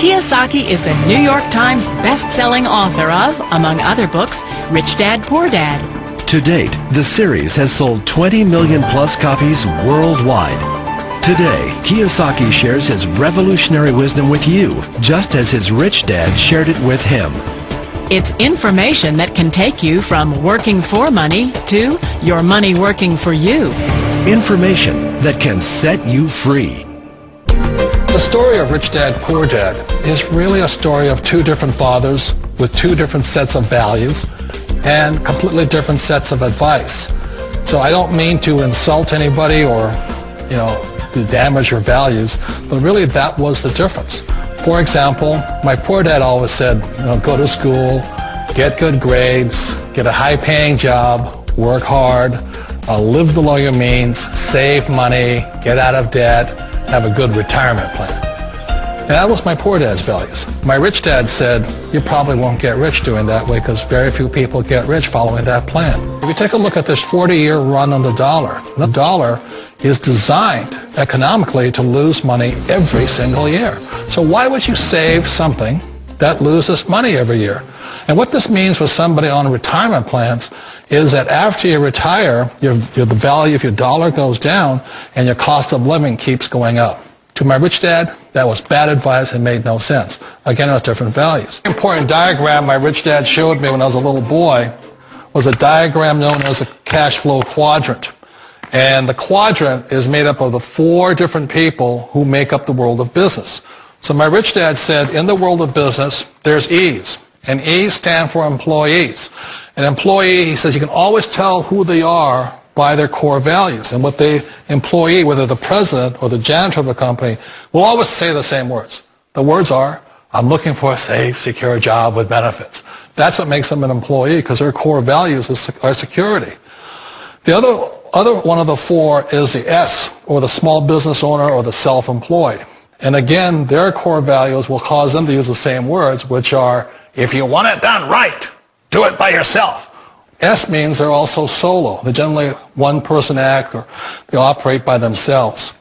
Kiyosaki is the New York Times best-selling author of, among other books, Rich Dad, Poor Dad. To date, the series has sold 20 million plus copies worldwide. Today, Kiyosaki shares his revolutionary wisdom with you, just as his rich dad shared it with him. It's information that can take you from working for money to your money working for you. Information that can set you free. The story of Rich Dad, Poor Dad is really a story of two different fathers with two different sets of values and completely different sets of advice. So I don't mean to insult anybody or, to damage your values, but really that was the difference. For example, my poor dad always said, go to school, get good grades, get a high-paying job, work hard, live below your means, save money, get out of debt, have a good retirement plan. And that was my poor dad's values. My rich dad said, you probably won't get rich doing that way because very few people get rich following that plan. If you take a look at this 40-year run on the dollar is designed economically to lose money every single year. So why would you save something that loses money every year? And what this means for somebody on retirement plans is that after you retire, the value of your dollar goes down and your cost of living keeps going up. To my rich dad, that was bad advice and made no sense. Again, it was different values. An important diagram my rich dad showed me when I was a little boy was a diagram known as a cash flow quadrant. And the quadrant is made up of the four different people who make up the world of business. So my rich dad said, in the world of business, there's E's. And E's stand for employees. An employee, he says, you can always tell who they are by their core values. And what the employee, whether the president or the janitor of the company, will always say the same words. The words are, I'm looking for a safe, secure job with benefits. That's what makes them an employee, because their core values are security. The other one of the four is the S, or the small business owner or the self-employed. And again, their core values will cause them to use the same words, which are, if you want it done right, do it by yourself. S means they're also solo. They're generally one-person act, or they operate by themselves.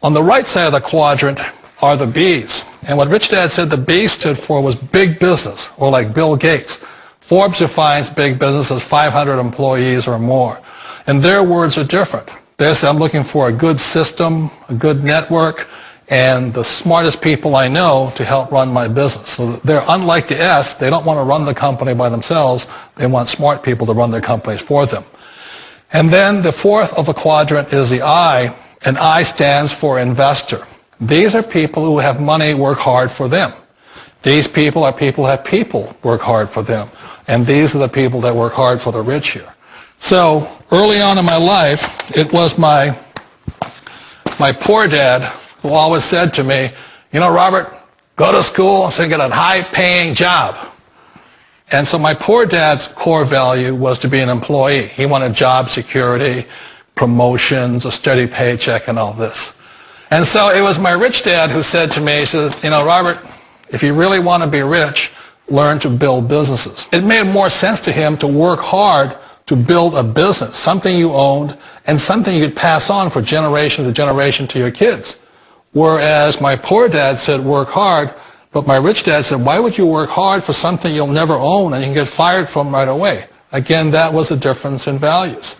On the right side of the quadrant are the B's. And what Rich Dad said the B stood for was big business, or like Bill Gates. Forbes defines big business as 500 employees or more. And their words are different. They say, I'm looking for a good system, a good network, and the smartest people I know to help run my business. So they're unlike the S. They don't want to run the company by themselves. They want smart people to run their companies for them. And then the fourth of the quadrant is the I, and I stands for investor. These are people who have money work hard for them. These people are people who have people work hard for them. And these are the people that work hard for the rich here. So early on in my life, it was my poor dad who always said to me, Robert, go to school and get a high-paying job. And so my poor dad's core value was to be an employee. He wanted job security, promotions, a steady paycheck, and all this. And so it was my rich dad who said to me, he says, Robert, if you really want to be rich, learn to build businesses. It made more sense to him to work hard to build a business, something you owned, and something you could pass on for generation to generation to your kids. Whereas my poor dad said, work hard, but my rich dad said, why would you work hard for something you'll never own and you can get fired from right away? Again, that was the difference in values.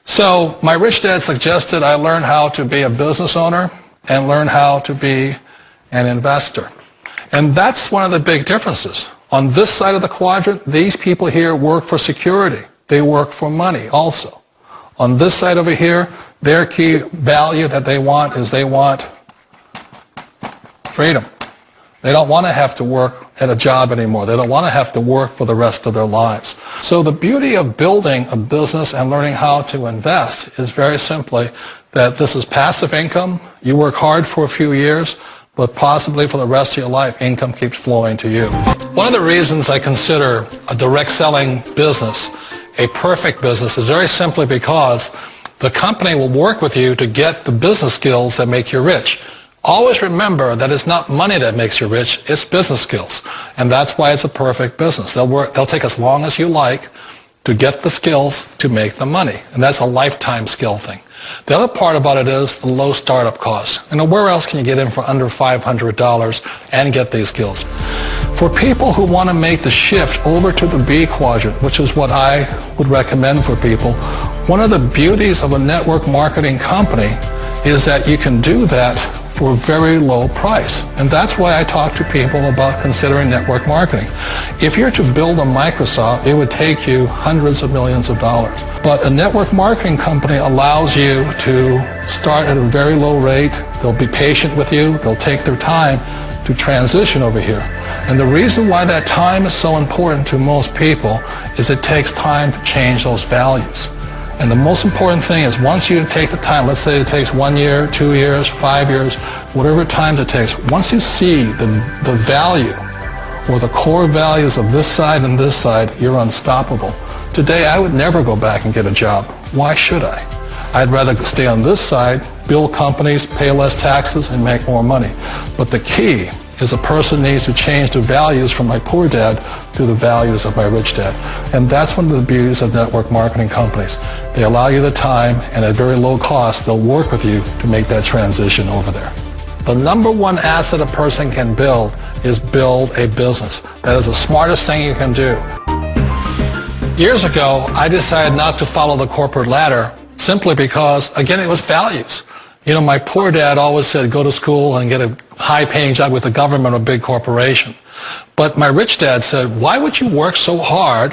So my rich dad suggested I learn how to be a business owner and learn how to be an investor. And that's one of the big differences. On this side of the quadrant, these people here work for security. They work for money also. On this side over here, their key value that they want is they want freedom. They don't want to have to work at a job anymore. They don't want to have to work for the rest of their lives. So the beauty of building a business and learning how to invest is very simply that this is passive income. You work hard for a few years, but possibly for the rest of your life, income keeps flowing to you. One of the reasons I consider a direct selling business a perfect business is very simply because the company will work with you to get the business skills that make you rich. Always remember that it's not money that makes you rich, it's business skills. And that's why it's a perfect business. They'll take as long as you like to get the skills to make the money. And that's a lifetime skill thing. The other part about it is the low startup costs. Where else can you get in for under $500 and get these skills? For people who want to make the shift over to the B quadrant, which is what I would recommend for people, one of the beauties of a network marketing company is that you can do that for a very low price. And that's why I talk to people about considering network marketing. If you're to build a Microsoft, it would take you hundreds of millions of dollars. But a network marketing company allows you to start at a very low rate. They'll be patient with you. They'll take their time to transition over here. And the reason why that time is so important to most people is it takes time to change those values. And the most important thing is once you take the time, let's say it takes 1 year, 2 years, 5 years, whatever time it takes, once you see the value or the core values of this side and this side, you're unstoppable. Today, I would never go back and get a job. Why should I? I'd rather stay on this side, build companies, pay less taxes, and make more money. But the key is a person needs to change the values from my poor dad to the values of my rich dad. And that's one of the beauties of network marketing companies. They allow you the time, and at very low cost, they'll work with you to make that transition over there. The number one asset a person can build is build a business. That is the smartest thing you can do. Years ago, I decided not to follow the corporate ladder simply because, again, it was values. My poor dad always said, go to school and get a high-paying job with the government or a big corporation. But my rich dad said, why would you work so hard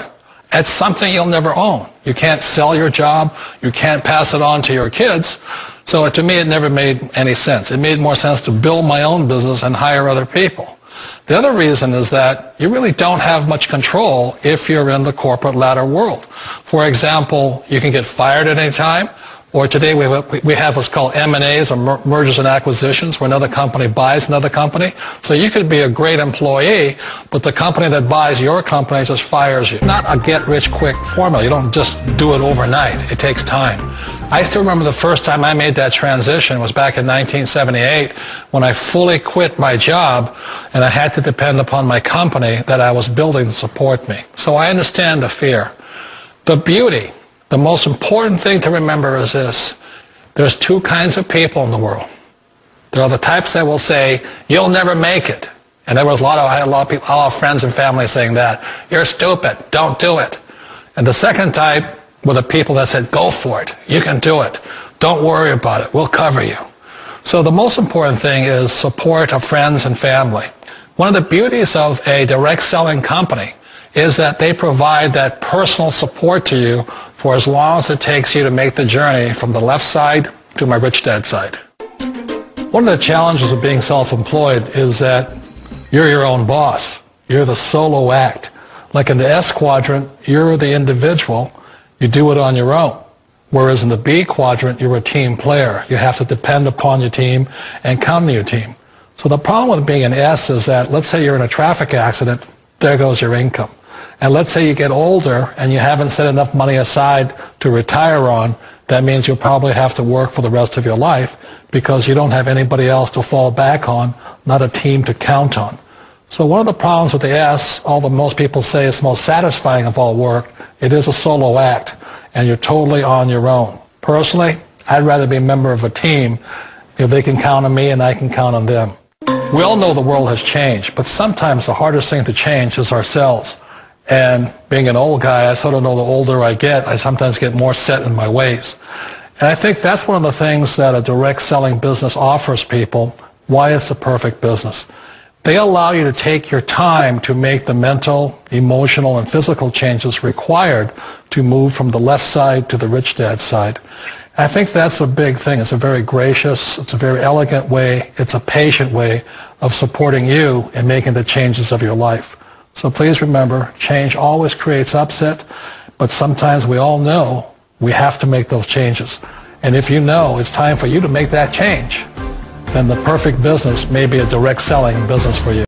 at something you'll never own? You can't sell your job. You can't pass it on to your kids. So to me, it never made any sense. It made more sense to build my own business and hire other people. The other reason is that you really don't have much control if you're in the corporate ladder world. For example, you can get fired at any time. Or today we have what's called M&As, or mergers and acquisitions, where another company buys another company. So you could be a great employee, but the company that buys your company just fires you. Not a get-rich-quick formula. You don't just do it overnight. It takes time. I still remember the first time I made that transition was back in 1978 when I fully quit my job and I had to depend upon my company that I was building to support me. So I understand the fear. The beauty. The most important thing to remember is this. There's two kinds of people in the world. There are the types that will say, you'll never make it. And I had a lot of people, all our friends and family saying that. You're stupid. Don't do it. And the second type were the people that said, go for it. You can do it. Don't worry about it. We'll cover you. So the most important thing is support of friends and family. One of the beauties of a direct selling company is that they provide that personal support to you for as long as it takes you to make the journey from the left side to my rich dad side. One of the challenges of being self-employed is that you're your own boss. You're the solo act. Like in the S quadrant, you're the individual. You do it on your own. Whereas in the B quadrant, you're a team player. You have to depend upon your team and come to your team. So the problem with being an S is that, let's say you're in a traffic accident, there goes your income. And let's say you get older and you haven't set enough money aside to retire on, that means you'll probably have to work for the rest of your life because you don't have anybody else to fall back on, not a team to count on. So one of the problems with the S, although most people say it's most satisfying of all work, it is a solo act and you're totally on your own. Personally, I'd rather be a member of a team if they can count on me and I can count on them. We all know the world has changed, but sometimes the hardest thing to change is ourselves. And being an old guy, I sort of know the older I get, I sometimes get more set in my ways. And I think that's one of the things that a direct selling business offers people, why it's the perfect business. They allow you to take your time to make the mental, emotional, and physical changes required to move from the left side to the rich dad side. I think that's a big thing. It's a very gracious, it's a very elegant way, it's a patient way of supporting you in making the changes of your life. So please remember, change always creates upset, but sometimes we all know we have to make those changes. And if you know it's time for you to make that change, then the perfect business may be a direct selling business for you.